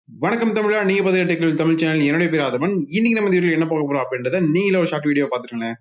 வணக்கம் தமிழா, நீங்க பார்த்துக்கிட்ட technical Tamil channel. என்னுடைய பேர் ஆதவன். இன்னைக்கு நம்ம இந்த வீடியோ என்ன பார்க்க போறோம் அப்படின்றத நீங்களே ஒரு ஷார்ட் வீடியோ பார்த்துருங்களேன்.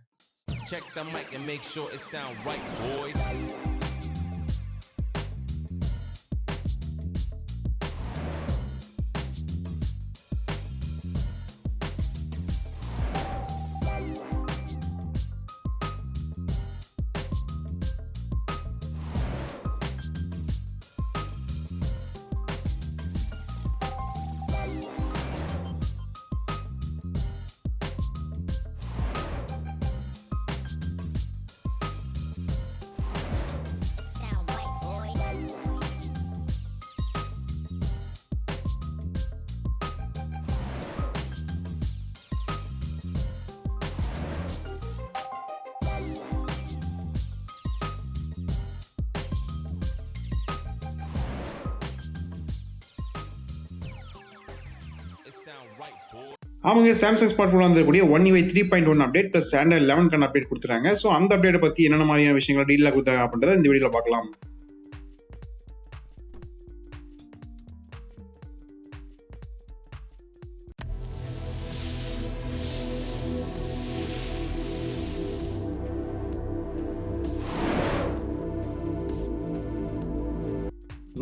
அவங்க சாம்சங் ஸ்மார்ட் ஃபோன் வந்துக்கூடிய 1UI 3.1 update plus Android 11 update கொடுத்துறாங்க. ஸோ அந்த அப்டேட்டை பற்றி என்னென்ன மாதிரியான விஷயங்கள் டீலாக கொடுத்தாங்க அப்படின்றத இந்த வீடியோவில் பார்க்கலாம்.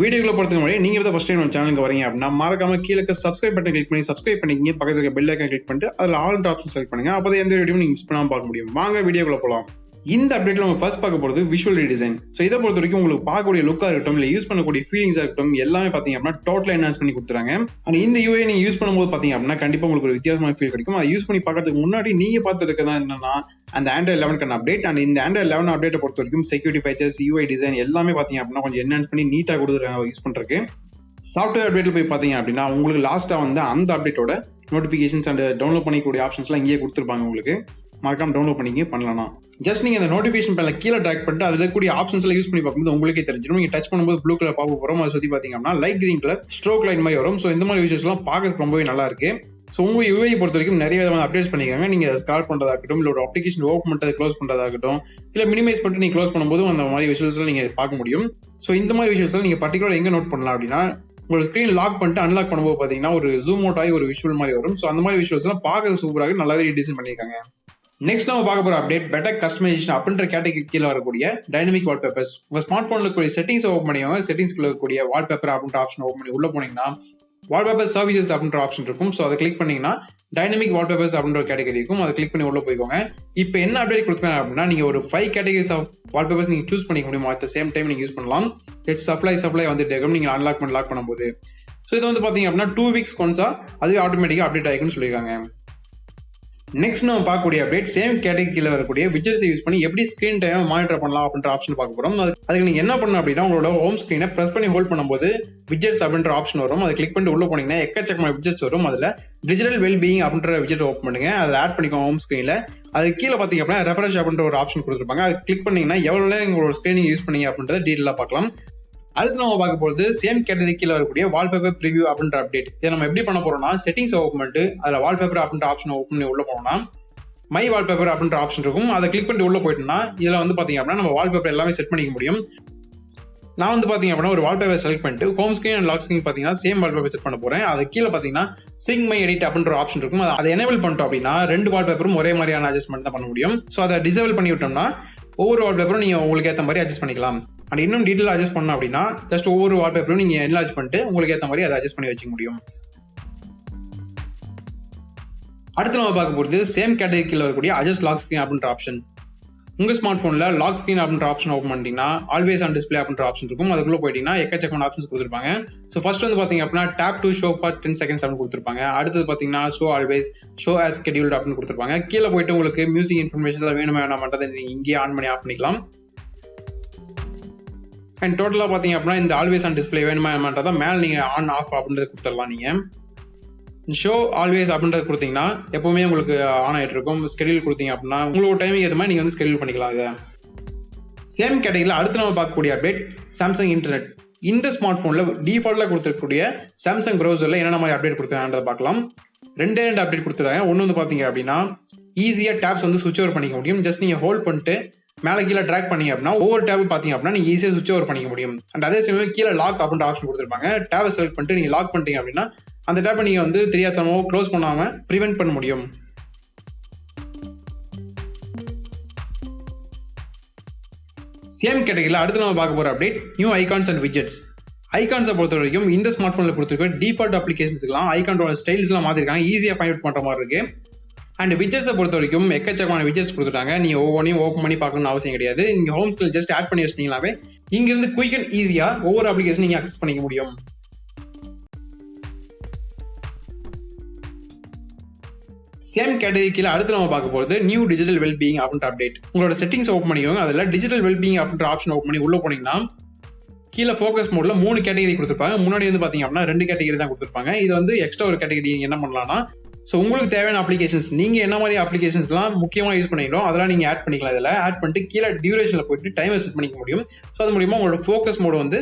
வீடியோக்குள்ள போறதுக்கு முன்னாடி நீங்க வந்து ஃபர்ஸ்ட் டைம் நம்ம சேனலுக்கு வரீங்க அப்படின்னா மறக்காம கீழே சப்ஸ்கிரைப் பட்டன் கிளிக் பண்ணி சப்ஸ்கிரைப் பண்ணிக்கிங்க. பக்கத்துல இருக்க பெல் ஐக்கான் கிளிக் பண்ணிட்டு அதில் ஆல் ஆப்ஷன் செலக்ட் பண்ணுங்க. அப்போ எந்த வீடியோ நீங்க மிஸ் பண்ணாம பார்க்க முடியும். வாங்க வீடியோக்குள்ள போகலாம். இந்த அப்டேட்ல நம்ம ஃபர்ஸ்ட் பார்க்க போகிறது விஷுவல் ரீடிசைன். ஸோ இதை பொறுத்த வரைக்கும் உங்களுக்கு பார்க்கக்கூடிய லுக்காக இருக்கட்டும், இல்லை யூஸ் பண்ணக்கூடிய ஃபீலிங்ஸாக இருக்கட்டும், எல்லாமே பார்த்தீங்க அப்படின்னா டோட்டலாக என்ஹான்ஸ் பண்ணி கொடுத்துறாங்க. அண்ட் இந்த யூஐ நீங்கள் யூஸ் பண்ணும்போது பார்த்தீங்க அப்படின்னா கண்டிப்பாக உங்களுக்கு ஒரு வித்தியாசமான ஃபீல் கிடைக்கும். அதை யூஸ் பண்ணி பார்க்கறதுக்கு முன்னாடி நீங்கள் பார்த்துருக்கதா என்னன்னா அந்த Android 11 அப்டேட். அண்ட் இந்த Android 11 அப்டேட்டை பொறுத்த வரைக்கும் செக்யூரிட்டி ஃபீச்சர்ஸ், யூஐ டிசைன் எல்லாமே பார்த்தீங்க அப்படின்னா கொஞ்சம் என்ஹான்ஸ் பண்ணி நீட்டாக கொடுத்துருக்காங்க யூஸ் பண்ணுறதுக்கு. சாஃப்ட்வேர் அப்டேட்ல போய் பார்த்தீங்க அப்படின்னா உங்களுக்கு லாஸ்ட்டாக வந்து அந்த அப்டேட்டோட நோட்டிஃபிகேஷன்ஸ் அண்ட் டவுன்லோட் பண்ணிக்கூடிய ஆப்ஷன்ஸ்லாம் இங்கேயே கொடுத்துருப்பாங்க. உங்களுக்கு மறக்காம டவுன்லோட் பண்ணிக்க பண்ணலாம். ஜஸ்ட் நீங்கள் அந்த நோட்டிஃபிகேஷன் பேனில் கீழே ட்ராக் பண்ணிட்டு அதில் இருக்கக்கூடிய ஆப்ஷன்ஸ்ல யூஸ் பண்ணி பார்க்கும்போது உங்களுக்கே தெரிஞ்சிடும். நீங்கள் டச் பண்ணும்போது ப்ளூ கலர் பாப்பப் வரும். அதை சுற்றி பார்த்தீங்க அப்படின்னா light green colour stroke line மாதிரி வரும். ஸோ இந்த மாதிரி விஷயம்லாம் பார்க்கறதுக்கு ரொம்பவே நல்லா இருக்கு. ஸோ உங்கள் யூஐ பொறுத்த வரைக்கும் நிறைய விதமான அப்டேட்ஸ் பண்ணிக்காங்க. நீங்கள் ஸ்கால் பண்ணுறதாகட்டும், இல்லை ஒரு அப்ளிகேஷன் ஓப்பன் பண்ணுறது க்ளோஸ் பண்ணுறதாகட்டும், இல்லை மினிமைஸ் பண்ணிட்டு நீங்கள் க்ளோஸ் பண்ணும்போது அந்த மாதிரி விஷயம்ஸ்லாம் நீங்கள் பார்க்க முடியும். ஸோ இந்த மாதிரி விஷயத்தில் நீங்கள் பர்டிகுலர் எங்கே நோட் பண்ணலாம் அப்படின்னா உங்களோட ஸ்க்ரீன் லாக் பண்ணிட்டு அன்லாக் பண்ணும்போது பார்த்தீங்கன்னா ஒரு ஜூம் அவுட் ஆகி ஒரு விஷுவல் மாதிரி வரும். ஸோ அந்த மாதிரி விஷுவல்ஸ்லாம் பார்க்கறது சூப்பராக நல்லாவே டிசைன் பண்ணியிருக்காங்க. நெக்ஸ்ட் நம்ம பார்க்க போகிற அப்டேட் பெட்டர் கஸ்டமைசேஷன் அப்படின்ற கேட்டகரி கீழே வரக்கூடிய டைனமிக் வால்பேப்பர்ஸ். உங்கள் ஸ்மார்ட் ஃபோனில் இருக்கக்கூடிய செட்டிங்ஸ் ஓப்பன் பண்ணிவாங்க. செட்டிங்ஸ்க்குள்ள இருக்கக்கூடிய வால்பேப்பர் அப்படின்ற ஆப்ஷன் ஓப்பன் பண்ணி உள்ள போனீங்கன்னா வால்பேப்பர் சர்வீசஸ் அப்படின்ற ஆப்ஷன் இருக்கும். ஸோ அதை கிளிக் பண்ணீங்கன்னா டைனமிக் வால்பேப்பர்ஸ் அப்படின்ற கேட்டகரி இருக்கும். அதை கிளிக் பண்ணி உள்ள போய்க்கோங்க. இப்போ என்ன அப்டேட் கொடுத்தாங்க அப்படின்னா நீங்கள் ஒரு 5 கேட்டகரிஸ் ஆஃப் வால்பேப்பர்ஸ் நீங்கள் சூஸ் பண்ணிக்க முடியும். அட் த சேம் டைம் நீங்கள் யூஸ் பண்ணலாம். சப்ளை வந்துட்டு இருக்கும் நீங்கள் அன்லாக் பண்ணி லாக் பண்ணும்போது. ஸோ இது வந்து பார்த்தீங்க அப்படின்னா 2 வீக்ஸ் கொன்ஸா அதுவே ஆட்டோமேட்டிக்காக அப்டேட் ஆகிக்குன்னு சொல்லியிருக்காங்க. நெக்ஸ்ட் நம்ம பார்க்கக்கூடிய அப்டேட் சேம் கேட்டகரியில் வரக்கூடிய விஜெட்ஸை யூஸ் பண்ணி எப்படி ஸ்க்ரீன் டைம் மானிட்டர் பண்ணலாம் அப்படின்ற ஆப்ஷன் பார்க்க போகிறோம். அதுக்கு நீங்கள் என்ன பண்ணணும் அப்படின்னா உங்களோட ஹோம் ஸ்க்ரீனை ப்ரெஸ் பண்ணி ஹோல்ட் பண்ணும்போது விஜெட்ஸ் அப்படின்ற ஆப்ஷன் வரும். அதை கிளிக் பண்ணி உள்ள போனீங்கன்னா எக்கச்சக்கமான விஜெட்ஸ் வரும். அதில் டிஜிட்டல் வெல்பீயிங் அப்படின்ற விஜெட் ஓப்பன் பண்ணுங்க. அதை ஆட் பண்ணிக்கோங்க ஹோம் ஸ்க்ரீனில். அது கீழே பார்த்தீங்க அப்படின்னா ரெஃப்ரெஷ் அப்படின்ற ஒரு ஆப்ஷன் கொடுத்துருப்பாங்க. அதை கிளிக் பண்ணீங்கன்னா எவ்வளோ நேரம் உங்களோட ஸ்க்ரீனிங் யூஸ் பண்ணீங்க அப்படின்றத டீட்டெயிலாக பார்க்கலாம். அடுத்து நம்ம பார்க்க போகிறது சேம் கேட்டகரி கீழே வரக்கூடிய வால்பேப்பர் ப்ரிவியூ அப்படின்ற அப்டேட். இதை நம்ம எப்படி பண்ண போறோம்னா செட்டிங்ஸ் ஓப்பன் பண்ணிட்டு அதில் வால்பேப்பர் அப்படின்ற ஆப்ஷன் ஓப்பன் பண்ணி உள்ள போனோம்னா மை வால்பேப்பர் அப்படின்ற ஆப்ஷன் இருக்கும். அதை கிளிக் பண்ணிட்டு உள்ள போயிட்டோம்னா இதில் வந்து பார்த்தீங்க அப்படின்னா நம்ம வால்பேப்பர் எல்லாமே செட் பண்ணிக்க முடியும். நான் வந்து பார்த்தீங்க அப்படின்னா ஒரு வால்பேப்பர் செலக்ட் பண்ணிட்டு home screen and lock screen பார்த்தீங்கன்னா சேம் வால்பேப்பர் செட் பண்ண போகிறேன். அது கீழே பார்த்தீங்கன்னா சிங்க் மை எடிட் அப்படின்ற ஆப்ஷன் இருக்கும். அதை எனேபிள் பண்ணிட்டோம் அப்படின்னா 2 வால்பேப்பரும் ஒரே மாதிரியான அட்ஜஸ்ட்மெண்ட் தான் பண்ண முடியும். ஸோ அதை டிசேபிள் பண்ணி விட்டோம்னா ஒவ்வொரு வால்பேப்பரும் நீங்கள் உங்களுக்கு ஏற்ற மாதிரி அட்ஜஸ்ட் பண்ணிக்கலாம். அண்ட் இன்னும் டீட்டெயில் அட்ஜஸ்ட் பண்ணணும் அப்படின்னா ஜஸ்ட் ஒவ்வொரு வால்பேப்பரும் நீங்கள் என்லார்ஜ் பண்ணிட்டு உங்களுக்கு ஏற்ற மாதிரி அதை அட்ஜஸ்ட் பண்ணி வச்சுக்க முடியும். அடுத்து நம்ம பார்க்க போகிறது சேம் கேட்டகரியில் வரக்கூடிய அட்ஜஸ்ட் லாக் ஸ்க்ரீன் அப்படின்ற ஆப்ஷன். உங்கள் ஸ்மார்ட் ஃபோனில் லாக் ஸ்க்ரீன் அப்படின்ற ஆப்ஷன் ஓப்பன் பண்ணிட்டீங்கன்னா ஆல்வேஸ் ஆன் டிஸ்பிளே அப்படின்ற ஆப்ஷன் இருக்கும். அதுக்குள்ளே போயிட்டீங்கன்னா எக்கச்சக்கமான ஆப்ஷன்ஸ் கொடுத்துருப்பாங்க. ஸோ ஃபர்ஸ்ட் வந்து பார்த்தீங்க அப்படின்னா tape to show for 10 seconds அப்படின்னு கொடுத்துருப்பாங்க. அடுத்தது பார்த்தீங்கன்னா show always, show as scheduled அப்படின்னு கொடுத்துருப்பாங்க. கீழே போயிட்டு உங்களுக்கு மியூசிக் இன்ஃபர்மேஷன் வேணுமா வேணாமன்றதை நீங்கள் இங்கேயே ஆன் பண்ணி ஆஃப் பண்ணிக்கலாம். அண்ட் டோட்டலாக பார்த்தீங்க அப்படின்னா இந்த ஆல்வேஸ் ஆன் டிஸ்பிளே வேணுமா வேணாமன்றதை மேலே நீங்கள் ஆன் ஆஃப் அப்படின்றத கொடுத்துடலாம். நீங்கள் ஷோ ஆல்வேஸ் அப்படின்றது கொடுத்தீங்கன்னா எப்பவுமே உங்களுக்கு ஆன் ஆகிட்டு இருக்கும். ஸ்கெடியூல் கொடுத்தீங்க அப்படின்னா உங்களோட டைமிங் ஏற்ற மாதிரி நீங்கள் வந்து ஸ்கெடியூல் பண்ணிக்கலாம். இதை சேம் கேட்டகரியில் அடுத்து நம்ம பார்க்கக்கூடிய அப்டேட் சாம்சங் இன்டர்நெட். இந்த ஸ்மார்ட் ஃபோனில் டிஃபால்ட்டாக கொடுத்துருக்கக்கூடிய சாம்சங் ப்ரௌசரில் என்னென்ன மாதிரி அப்டேட் கொடுத்துருக்காங்கன்றதை பார்க்கலாம். 2 அப்டேட் கொடுத்துருக்காங்க. ஒன்று வந்து பார்த்தீங்க அப்படின்னா ஈஸியாக டேப்ஸ் வந்து சுவிட்ச் ஓவர் பண்ணிக்க முடியும். ஜஸ்ட் நீங்கள் ஹோல்ட் பண்ணிட்டு மேலே கீழே ட்ராக் பண்ணீங்க அப்படின்னா ஒவ்வொரு டேப் பார்த்தீங்க அப்படின்னா நீங்கள் ஈஸியாக சுவிட்ச் ஓவர் பண்ணிக்க முடியும். அண்ட் அதே சமயம் கீழே லாக் அப்படின்ற ஆப்ஷன் கொடுத்துருப்பாங்க. டேபை செலக்ட் பண்ணிட்டு நீங்கள் லாக் பண்ணிட்டீங்க அப்படின்னா அந்த டேப்பை நீங்கள் வந்து தெரியாதனமோ க்ளோஸ் பண்ணாமல் ப்ரிவென்ட் பண்ண முடியும். சேம் கேட்டகரியில் அடுத்து நம்ம பார்க்க போகிற update new icons and widgets. ஐகான்ஸை பொறுத்த வரைக்கும் இந்த ஸ்மார்ட் ஃபோனில் கொடுத்துருக்க டிஃபால்ட் அப்ளிகேஷன்ஸ்லாம் ஐகானோட ஸ்டைல்ஸ்லாம் மாற்றிருக்காங்க, ஈஸியாக ஃபைண்ட் அவுட் பண்ணுற மாதிரி இருக்குது. அண்ட் விஜெட்ஸை பொறுத்த வரைக்கும் எக்கச்சக்கமான விஜெட்ஸ் கொடுத்துட்டாங்க. நீங்கள் ஒவ்வொன்றையும் ஓப்பன் பண்ணி பார்க்கணும்னு அவசியம் கிடையாது. நீங்கள் ஹோம் ஸ்கிரீன் ஜஸ்ட் ஆட் பண்ணி வச்சிட்டீங்களாவே இங்கிருந்து குயிக் அண்ட் ஈஸியாக ஒவ்வொரு அப்ளிகேஷன் நீங்கள் அக்சஸ் பண்ணிக்க முடியும். சேம் கேட்டகரி கீழே அடுத்து நம்ம பார்க்க போகிறது நியூ டிஜிட்டல் வெல்பீயிங் அப்படின்ற அப்டேட். உங்களோட செட்டிங்ஸ் ஓப்பன் பண்ணிக்கோங்க. அதில் டிஜிட்டல் வெல்பீயிங் அப்படின்ற ஆப்ஷன் ஓப்பன் பண்ணி உள்ளே போனீங்கன்னா கீழே ஃபோக்கஸ் மோடில் 3 கேட்டகரி கொடுத்துருப்பாங்க. முன்னாடி வந்து பார்த்தீங்க அப்படின்னா 2 கேட்டகரி தான் கொடுத்துருப்பாங்க. இது வந்து எக்ஸ்ட்ரா ஒரு கேட்டகரி என்ன பண்ணலாம்னா, ஸோ உங்களுக்கு தேவையான அப்ளிகேஷன்ஸ் நீங்கள் என்ன மாதிரி அப்ளிகேஷன்ஸ்லாம் முக்கியமாக யூஸ் பண்ணிக்கிறோம் அதெல்லாம் நீங்கள் ஆட் பண்ணிக்கலாம். இதில் ஆட் பண்ணிட்டு கீழே டியூரேஷனில் போயிட்டு டைமை செட் பண்ணிக்க முடியும். ஸோ அது மூலியமாக உங்களோட ஃபோக்கஸ் மோடு வந்து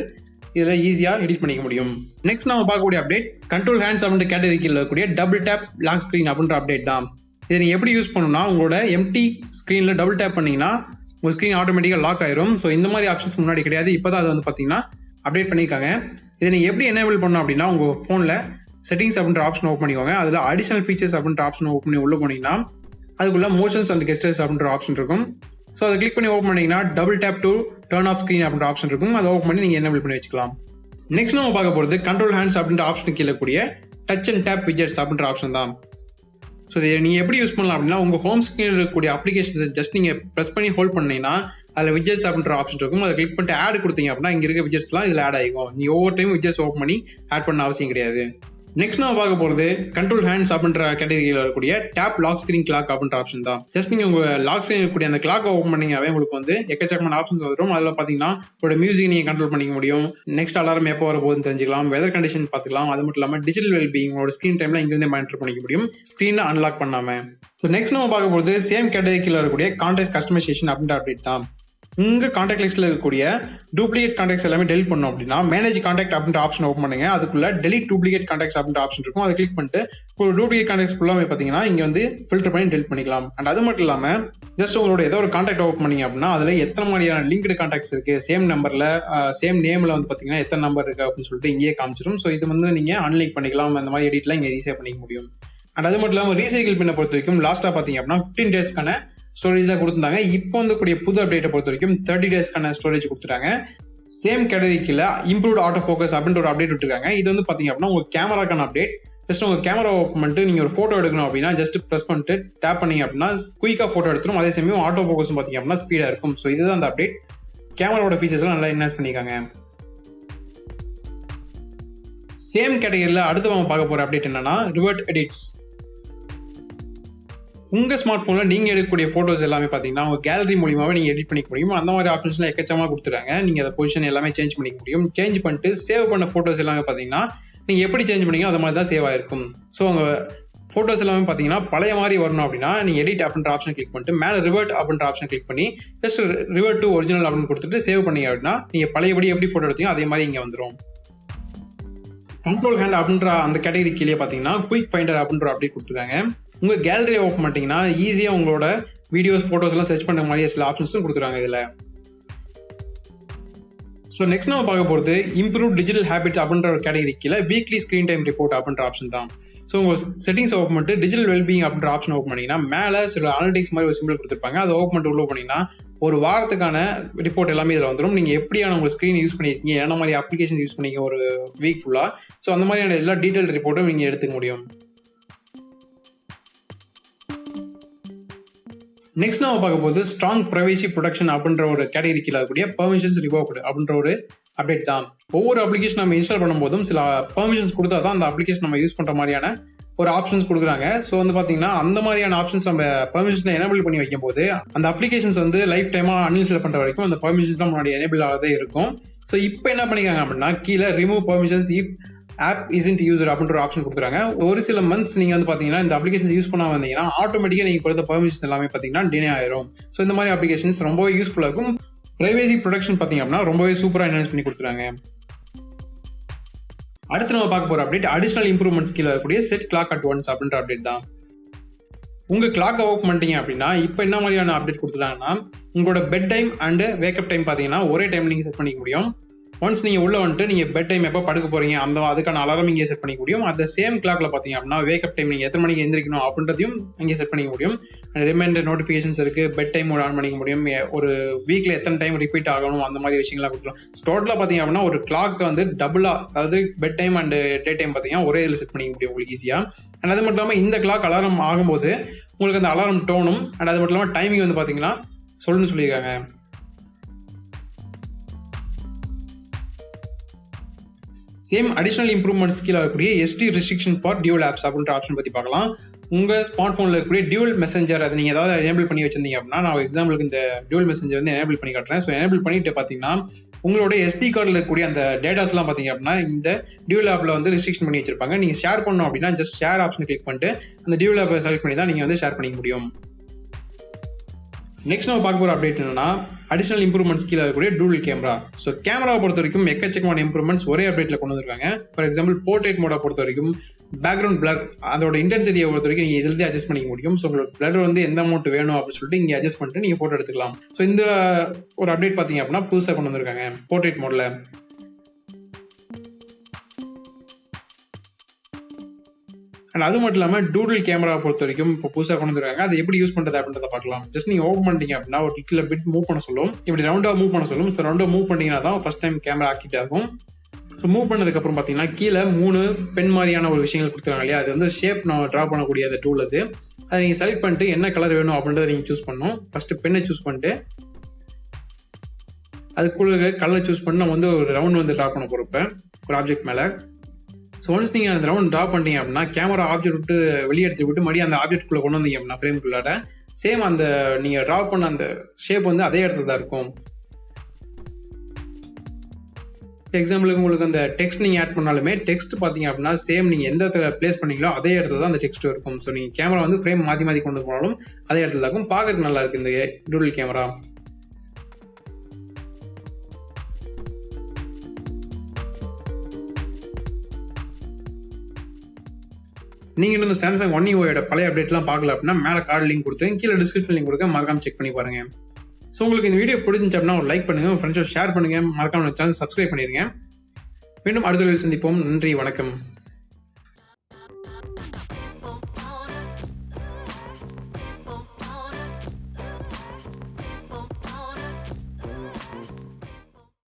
இதில் ஈஸியாக எடிட் பண்ணிக்க முடியும். நெக்ஸ்ட் நம்ம பார்க்கக்கூடிய அப்டேட் கண்ட்ரோல் ஹேண்ட்ஸ் அப்படின்ற கேட்டகரி கீழே இருக்கக்கூடிய டபுள் டேப் லாக் ஸ்க்ரீன் அப்படின்ற அப்டேட் தான். இதை நீங்கள் எப்படி யூஸ் பண்ணணும்னா, உங்களோட எம்டி ஸ்க்ரீனில் டபுள் டேப் பண்ணிங்கன்னா உங்கள் ஸ்க்ரீன் ஆட்டோமேட்டிக்காக லாக் ஆயிரும். ஸோ இந்த மாதிரி ஆப்ஷன்ஸ் முன்னாடி கிடையாது, இப்போ தான் அது வந்து பார்த்தீங்கன்னா அப்டேட் பண்ணியிருக்காங்க. இதை நீங்கள் எப்படி எனேபிள் பண்ணணும் அப்படின்னா, உங்கள் ஃபோனில் செட்டிங்ஸ் அப்படின்ற ஆப்ஷன் ஓப்பன் பண்ணிக்கோங்க. அதில் அடிஷனல் ஃபீச்சர்ஸ் அப்படின்ற ஆப்ஷன் ஓப்பன் பண்ணி உள்ளே போனீங்கன்னா அதுக்குள்ள மோஷன்ஸ் அண்ட் கெஸ்டர்ஸ் அப்படின்ற ஆப்ஷன் இருக்கும். ஸோ அதை கிளிக் பண்ணி ஓப்பன் பண்ணிங்கன்னா double tape to turn off screen அப்படின்ற ஆப்ஷன் இருக்கும். அதை ஓப்பன் பண்ணி நீங்கள் எனேபிள் பண்ணி வச்சுக்கலாம். நெக்ஸ்ட் நம்ம பார்க்க போகிறது கண்ட்ரோல் ஹேண்ட்ஸ் அப்படின்ற ஆப்ஷன் கீழே கூடிய டச் அண்ட் டேப் விஜெட்ஸ் அப்படின்ற ஆப்ஷன் தான். ஸோ இதை நீங்கள் எப்படி யூஸ் பண்ணலாம் அப்படின்னா, உங்கள் ஹோம் ஸ்க்ரீனில் இருக்கக்கூடிய அப்ளிகேஷன்ஸை ஜஸ்ட் நீங்கள் ப்ரெஸ் பண்ணி ஹோல்ட் பண்ணீங்கன்னா அதில் விஜெட்ஸ் அப்படின்ற ஆப்ஷன் இருக்கும். அதை கிளிக் பண்ணிட்டு ஆட் கொடுத்தீங்க அப்படின்னா இங்கே இருக்க விஜெட்ஸ்லாம் இதில் ஆட் ஆகிக்கும். நீங்கள் ஒவ்வொரு டைம் விஜெட்ஸ் ஓப்பன் பண்ணி ஆட் பண்ண அவசியம் கிடையாது. நெக்ஸ்ட் நம்ம பார்க்க போகிறது கண்ட்ரோல் ஹேண்ட்ஸ் அப்படின்ற கேட்டகரியில் இருக்கக்கூடிய டேப் லாக் ஸ்க்ரீன் கிளாக் அப்படின்ற ஆப்ஷன் தான். ஜஸ்ட் நீங்கள் உங்கள் லாக் ஸ்க்ரீன் இருக்கக்கூடிய அந்த கிளாக் ஓப்பன் பண்ணிங்கனாவே உங்களுக்கு வந்து எக்கச்சக்கமான ஆப்ஷன்ஸ் வரும். அதில் பார்த்தீங்கன்னா உங்களோட மியூசிக் நீங்கள் கண்ட்ரோல் பண்ணிக்க முடியும். நெக்ஸ்ட் அலாரம் எப்போ வர போகுதுன்னு தெரிஞ்சுக்கலாம், வெதர் கண்டிஷன் பார்த்துக்கலாம். அது மட்டும் இல்லாமல் டிஜிட்டல் வெல்பீயிங் உங்களோட ஸ்க்ரீன் டைமில் இங்கிருந்தே மானிட்டர் பண்ணிக்க முடியும், ஸ்க்ரீனை அன்லாக் பண்ணாமல். ஸோ நெக்ஸ்ட் நம்ம பார்க்க போகிறது சேம் கேட்டகரியில் இருக்கக்கூடிய கான்டாக்ட் கஸ்டமைசேஷன் அப்படின்ற அப்டேட் தான். உங்கள் கான்டாக்ட் லிஸ்ட்டில் இருக்கக்கூடிய டூப்ளிகேட் கான்டாக்ட்ஸ் எல்லாமே டெலிட் பண்ணோம் அப்படின்னா மேனேஜ் கான்டாக்ட் அப்படின்ற ஆப்ஷன் ஓப்பன் பண்ணுங்க. அதுக்குள்ள டெலிட் டூப்ளிகேட் கான்டாக்ட்ஸ் அப்படின்ற ஆப்ஷன் இருக்கும். அதை கிளிக் பண்ணிட்டு ஒரு டூப்ளிகேட் கான்டாக்ட்ஸ் ஃபுல்லாமே பார்த்தீங்கன்னா இங்கே வந்து ஃபில்டர் பண்ணி டெலிட் பண்ணிக்கலாம். அண்ட் அது மட்டும் இல்லாமல் ஜஸ்ட் உங்களோட ஏதோ ஒரு கான்டாக்ட் ஓப்பன் பண்ணிங்க அப்படின்னா அதில் எத்தனை மாதிரியான லிங்க்டு கான்டாக்ட்ஸ் இருக்குது, சேம் நம்பரில் சேம் நேமில் வந்து பார்த்தீங்கன்னா எத்தனை நம்பர் இருக்குது அப்படின்னு சொல்லிட்டு இங்கேயே காமிச்சிடும். ஸோ இது வந்து நீங்கள் அன்லிங்க் பண்ணிக்கலாம். அந்த மாதிரி எடிட்லாம் இங்கே ஈஸியாக பண்ணிக்க முடியும். அண்ட் அது மட்டும் இல்லாமல் ரீசைக்கிள் பின்னை பொறுத்த வரைக்கும் லாஸ்ட்டாக பார்த்தீங்க அப்படின்னா 15 டேஸ்க்கான ஸ்டோரேஜ் தான் கொடுத்துருந்தாங்க. இப்போ வந்து கூடிய புது அப்டேட்டை பொறுத்த வரைக்கும் 30 டேஸ்க்கான ஸ்டோரேஜ் கொடுத்துட்டாங்க. சேம் கேட்டகரிக்கில் இம்ப்ரூவ்ட் ஆட்டோ ஃபோக்கஸ் அப்படின்ற ஒரு அப்டேட் விட்டுருக்காங்க. இது வந்து பார்த்தீங்க அப்படின்னா உங்கள் கேமராக்கான அப்டேட். ஜஸ்ட் உங்கள் கேமரா ஓப்பன் பண்ணிட்டு நீங்கள் ஒரு ஃபோட்டோ எடுக்கணும் அப்படின்னா ஜஸ்ட் ப்ரெஸ் பண்ணிட்டு டேப் பண்ணிங்க அப்படின்னா குயிக்காக ஃபோட்டோ எடுத்துரும். அதே சமயம் ஆட்டோ ஃபோக்கஸும் பார்த்தீங்க அப்படின்னா ஸ்பீடாக இருக்கும். ஸோ இதுதான் அந்த அப்டேட். கேமராவோட ஃபீச்சர்ஸ்லாம் நல்லா என்ஹான்ஸ் பண்ணியிருக்காங்க. சேம் கேட்டகரியில் அடுத்து நம்ம பார்க்க போகிற அப்டேட் என்னன்னா ரிவர்ட் எடிட்ஸ். உங்கள் ஸ்மார்ட் ஃபோனில் நீங்கள் எடுக்கக்கூடிய ஃபோட்டோஸ் எல்லாமே பார்த்தீங்கன்னா உங்கள் கேலரி மூலியமாகவே நீங்கள் எடிட் பண்ணிக்க முடியும். அந்த மாதிரி ஆப்ஷன்ஸ்லாம் எக்கச்சமாக கொடுத்துருக்காங்க. நீங்கள் அதை பொசிஷன் எல்லாமே சேஞ்ச் பண்ணிக்க முடியும். சேஞ்ச் பண்ணிட்டு சேவ் பண்ண ஃபோட்டோஸ் எல்லாமே பார்த்தீங்கன்னா நீங்கள் எப்படி சேஞ்ச் பண்ணீங்களோ அது மாதிரி தான் சேவ் ஆகிருக்கும். ஸோ உங்கள் ஃபோட்டோஸ் எல்லாமே பார்த்தீங்கன்னா பழைய மாதிரி வரணும் அப்படின்னா நீங்கள் எடிட் அப்படின்ற ஆப்ஷன் கிளிக் பண்ணிட்டு மேலே ரிவர்ட் அப்படின்ற ஆப்ஷன் கிளிக் பண்ணி ஜஸ்ட் ரிவர்ட் டு ஒரிஜினல் அப்படின்னு கொடுத்துட்டு சேவ் பண்ணீங்க அப்படின்னா நீங்கள் பழையபடி எப்படி ஃபோட்டோ எடுத்தீங்க அதே மாதிரி இங்கே வந்துடும். கண்ட்ரோல் ஹேண்ட் அப்படின்ற அந்த கேட்டகரி கீழே பார்த்தீங்கன்னா குயிக் ஃபைண்டர் அப்படின்ற அப்டேட் கொடுத்துருக்காங்க. உங்கள் கேலரியை ஓப்பன் பண்ணிட்டீங்கன்னா ஈஸியாக உங்களோட வீடியோஸ் ஃபோட்டோஸ் எல்லாம் சர்ச் பண்ணுற மாதிரி சில ஆப்ஷன்ஸும் கொடுத்துருக்காங்க இதில். ஸோ நெக்ஸ்ட் நம்ம பார்க்க போகிறது இம்ப்ரூவ் டிஜிட்டல் ஹேபிட் அப்படின்ற ஒரு கேட்டகரி கீழே வீக்லி ஸ்க்ரீன் டைம் ரிப்போர்ட் அப்படின்ற ஆப்ஷன் தான். ஸோ உங்கள் செட்டிங்ஸ் ஓப்பன் பண்ணிட்டு டிஜிட்டல் வெல்பீயிங் அப்படின்ற ஆப்ஷன் ஓப்பன் பண்ணிங்கன்னா மேலே சில அனலிட்டிக்ஸ் மாதிரி ஒரு சிம்பிள் கொடுத்துருப்பாங்க. அதை ஓப்பன் பண்ணிட்டு உள்ள பண்ணிங்கன்னா ஒரு வாரத்துக்கான ரிப்போர்ட் எல்லாமே இதில் வந்துடும். நீங்கள் எப்படியான உங்கள் ஸ்க்ரீன் யூஸ் பண்ணியிருக்கீங்க, என்ன மாதிரி அப்ளிகேஷன் யூஸ் பண்ணிங்க ஒரு வீக் ஃபுல்லாக, ஸோ அந்த மாதிரியான எல்லா டீட்டெயில் ரிப்போர்ட்டும் நீங்கள் எடுத்துக்க முடியும். நெக்ஸ்ட் நம்ம பார்க்க போது ஸ்ட்ராங் ப்ரைவசி ப்ரொடெக்ஷன் அப்படின்ற ஒரு கேட்டகரி கீழே இருக்கக்கூடிய பெர்மிஷன்ஸ் ரிவோக்டு அப்படின்ற ஒரு அப்டேட் தான். ஒவ்வொரு அப்ளிகேஷன் நம்ம இன்ஸ்டால் பண்ணும்போதும் சில பெர்மிஷன்ஸ் கொடுத்தா தான் அந்த அப்ளிகேஷன் நம்ம யூஸ் பண்ணுற மாதிரியான ஒரு ஆப்ஷன்ஸ் கொடுக்குறாங்க. ஸோ வந்து பார்த்தீங்கன்னா அந்த மாதிரியான ஆப்ஷன்ஸ் நம்ம பெர்மிஷனை எனேபிள் பண்ணி வைக்கும் போது அந்த அப்ளிகேஷன்ஸ் வந்து லைஃப் டைமாக அன்இன்ஸ்டால் பண்ணுற வரைக்கும் அந்த பெர்மிஷன்ஸ் தான் முன்னாடி எனேபிள் ஆகவே இருக்கும். ஸோ இப்போ என்ன பண்ணிக்காங்க அப்படின்னா கீழே remove permissions if app isn't used அப்படின்ற ஒரு ஆப்ஷன் கொடுக்குறாங்க. ஒரு சில மந்த்ஸ் நீங்கள் வந்து பார்த்தீங்கன்னா இந்த அப்ளிகேஷன் யூஸ் பண்ண வந்தீங்கன்னா ஆட்டோமேட்டிக்காக நீங்கள் கொடுத்த பெர்மிஷன்ஸ் எல்லாமே பார்த்தீங்கன்னா டிலே ஆயிரும். ஸோ இந்த மாதிரி அப்ளிகேஷன்ஸ் ரொம்பவே யூஸ்ஃபுல்லாக இருக்கும். பிரைவேசி ப்ரொடெக்ஷன் பார்த்தீங்க அப்படின்னா ரொம்பவே சூப்பராக என்ஹான்ஸ் பண்ணி கொடுத்துருக்காங்க. அடுத்து நம்ம பார்க்க போகிற அப்டேட் அடிஷனல் இம்ப்ரூவ்மெண்ட்ஸ் கீழே இருக்கக்கூடிய செட் கிளாக் அட் ஒன்ஸ் அப்படின்ற அப்டேட் தான். உங்கள் கிளாக்கை ஓப்பன் பண்ணிட்டீங்க அப்படின்னா இப்போ என்ன மாதிரியான அப்டேட் கொடுத்துட்டாங்கன்னா உங்களோட bed time and wake up time பார்த்தீங்கன்னா ஒரே டைம் நீங்கள் செட் பண்ணிக்க முடியும். ஒன்ஸ் நீங்கள் உள்ளே வந்துட்டு நீங்கள் பெட் டைம் எப்போ படுக்க போகிறீங்க அதுக்கான அலாரம் இங்கே செட் பண்ணிக்க முடியும். அந்த சேம் கிளாக்ல பார்த்தீங்க அப்படின்னா வேக்கப் டைம் நீங்கள் எத்தனை மணிக்கு எந்திரிக்கணும் அப்படின்றதையும் இங்கே செட் பண்ணிக்க முடியும். ரிமைண்டர் நோட்டிஃபிகேஷன்ஸ் இருக்குது, பெட் டைம் ஆன் பண்ணிக்க முடியும், ஒரு வீக்கில் எத்தனை டைம் ரிப்பீட் ஆகணும் அந்த மாதிரி விஷயங்கள்லாம் கொடுக்கலாம். டோட்டலாக பார்த்தீங்க அப்படின்னா ஒரு கிளாக் வந்து டபுளாக, அதாவது bed time and day time பார்த்தீங்கன்னா ஒரே இதில் செட் பண்ணிக்க முடியும் உங்களுக்கு ஈஸியாக. அண்ட் அது மட்டும் இல்லாமல் இந்த கிளாக் அலாரம் ஆகும்போது உங்களுக்கு அந்த அலாரம் டோனும் அண்ட் அது மட்டும் இல்லாமல் டைமிங் வந்து பார்த்தீங்கன்னா சொல்லியிருக்காங்க. சேம் அடிஷனல் இம்ப்ரூவ்மெண்ட்ஸ் கீழே இருக்கக்கூடிய SD restriction for dual apps அப்படின்ற ஆப்ஷன் பற்றி பார்க்கலாம். உங்கள் ஸ்மார்ட் ஃபோனில் இருக்கக்கூடிய டியூவல் மெசேஞ்சர் அதை நீங்கள் ஏதாவது எனேபிள் பண்ணி வச்சிருந்தீங்க அப்படின்னா, நான் எக்ஸாம்பிளுக்கு இந்த டியூவல் மெசேஞ்சர் வந்து எனேபிள் பண்ணி காட்டுறேன். ஸோ எனேபிள் பண்ணிட்டு பார்த்தீங்கன்னா உங்களோட எஸ்டி கார்டில் இருக்கக்கூடிய அந்த டேட்டாஸ்லாம் பார்த்தீங்க அப்படின்னா இந்த டியூவல் ஆப்பில் வந்து ரெஸ்ட்ரிக்ஷன் பண்ணி வச்சிருப்பாங்க. நீங்கள் ஷேர் பண்ணணும் அப்படின்னா ஜஸ்ட் ஷேர் ஆப்ஷன் கிளிக் பண்ணிட்டு அந்த டியூவல் ஆப்பை செலக்ட் பண்ணி தான் நீங்கள் வந்து ஷேர் பண்ணிக்க முடியும். நெக்ஸ்ட் நம்ம பார்க்க போகிற அப்டேட் என்னன்னா அடிஷனல் இம்ப்ரூவ்மெண்ட்ஸ் கீழே இருக்கக்கூடிய டூவல் கேமரா. ஸோ கேமராவை பொறுத்த வரைக்கும் எக்கச்சக்கமான இம்ப்ரூவ்மெண்ட்ஸ் ஒரே அப்டேட்டில் கொண்டு வந்திருக்காங்க. ஃபார் எக்ஸாம்பிள் போர்ட்ரேட் மோட பொறுத்த வரைக்கும் பேக்ரவுண்ட் பிளர் அதோட இன்டென்சிட்டியை பொறுத்த வரைக்கும் நீங்கள் இதில் அட்ஜஸ்ட் பண்ணிக்க முடியும். ஸோ உங்களுக்கு பிளர் வந்து எந்த அமௌண்ட் வேணும் அப்படின்னு சொல்லிட்டு இங்கே அட்ஜஸ்ட் பண்ணிட்டு நீங்கள் ஃபோட்டோ எடுத்துக்கலாம். ஸோ இந்த ஒரு அப்டேட் பார்த்தீங்க அப்படின்னா புதுசாக கொண்டு வந்திருக்காங்க போர்ட்ரேட் மோடில். அண்ட் அது மட்டும் இல்லாமல் டூடல் கேமரா பொறுத்த வரைக்கும் இப்போ புதுசாக கொண்டு வந்துருக்காங்க. அதை எப்படி யூஸ் பண்ணுறது அப்படின்றத பார்க்கலாம். ஜஸ்ட் நீங்கள் ஓப்பன் பண்ணிட்டீங்க அப்படின்னா ஒரு கிளிக்கில் பிட் மூவ் பண்ண சொல்லும், இப்படி ரவுண்டாக மூவ் பண்ண சொல்லும். ஸோ ரவுண்டாக மூவ் பண்ணிங்கன்னா தான் ஃபர்ஸ்ட் டைம் கேமரா ஆக்டிவேட் ஆகும். ஸோ மூவ் பண்ணதுக்கப்புறம் பார்த்தீங்கன்னா கீழே 3 பென் மாதிரியான ஒரு விஷயங்கள் கொடுத்துருக்காங்க இல்லையா, அது வந்து ஷேப் நான் ட்ரா பண்ணக்கூடிய அந்த டூல் அது. அதை நீங்கள் செலக்ட் பண்ணிட்டு என்ன கலர் வேணும் அப்படின்றத நீங்கள் சூஸ் பண்ணணும். ஃபஸ்ட்டு பெண்ணை சூஸ் பண்ணிட்டு அதுக்குள்ள கலர் சூஸ் பண்ணி நம்ம வந்து ஒரு ரவுண்ட் வந்து ட்ரா பண்ண போகிறப்ப ஒரு ஆப்ஜெக்ட் மேலே. ஸோ ஒன்ஸ் நீங்கள் அந்த ரவுண்ட் ட்ரா பண்ணிட்டீங்க அப்படின்னா கேமரா ஆப்ஜெக்ட் விட்டு வெளியே எடுத்து விட்டு மறுபடியும் அந்த ஆப்ஜெக்ட்குள்ளே கொண்டு வந்தீங்க அப்படின்னா ஃப்ரேம்குள்ளாட சேம் அந்த நீங்கள் ட்ரா பண்ண அந்த ஷேப் வந்து அதே இடத்துல தான் இருக்கும். எக்ஸாம்பிளுக்கு உங்களுக்கு அந்த டெக்ஸ்ட் நீங்கள் ஆட் பண்ணாலுமே டெக்ஸ்ட் பார்த்தீங்க அப்படின்னா சேம் நீங்கள் எந்த இடத்துல பிளேஸ் பண்ணீங்களோ அதே இடத்துல தான் அந்த டெக்ஸ்ட் இருக்கும். ஸோ நீங்கள் கேமரா வந்து ஃப்ரேம் மாற்றி கொண்டு போனாலும் அதே இடத்துல தான் இருக்கும். பார்க்கறதுக்கு நல்லா இருக்குது இந்த டூடல் கேமரா. நீங்கள் இன்னும் சாம்சங் One UI பழைய அப்டேட்லாம் பார்க்கல அப்படின்னா மேலே கார்டு லிங்க் கொடுத்து கீழே டிஸ்கிரிப்ஷன் லிங்க் கொடுக்க மறக்காம செக் பண்ணி பாருங்க. ஸோ உங்களுக்கு இந்த வீடியோ பிடிச்சிருந்துச்சு அப்படின்னா ஒரு லைக் பண்ணுங்க, உங்கள் ஃப்ரெண்ட்ஸோட ஷேர் பண்ணுங்க, மறக்காம சேனல் சப்ஸ்கிரைப் பண்ணிடுங்க. மீண்டும் அடுத்த வீடியோவில் சந்திப்போம். நன்றி, வணக்கம்.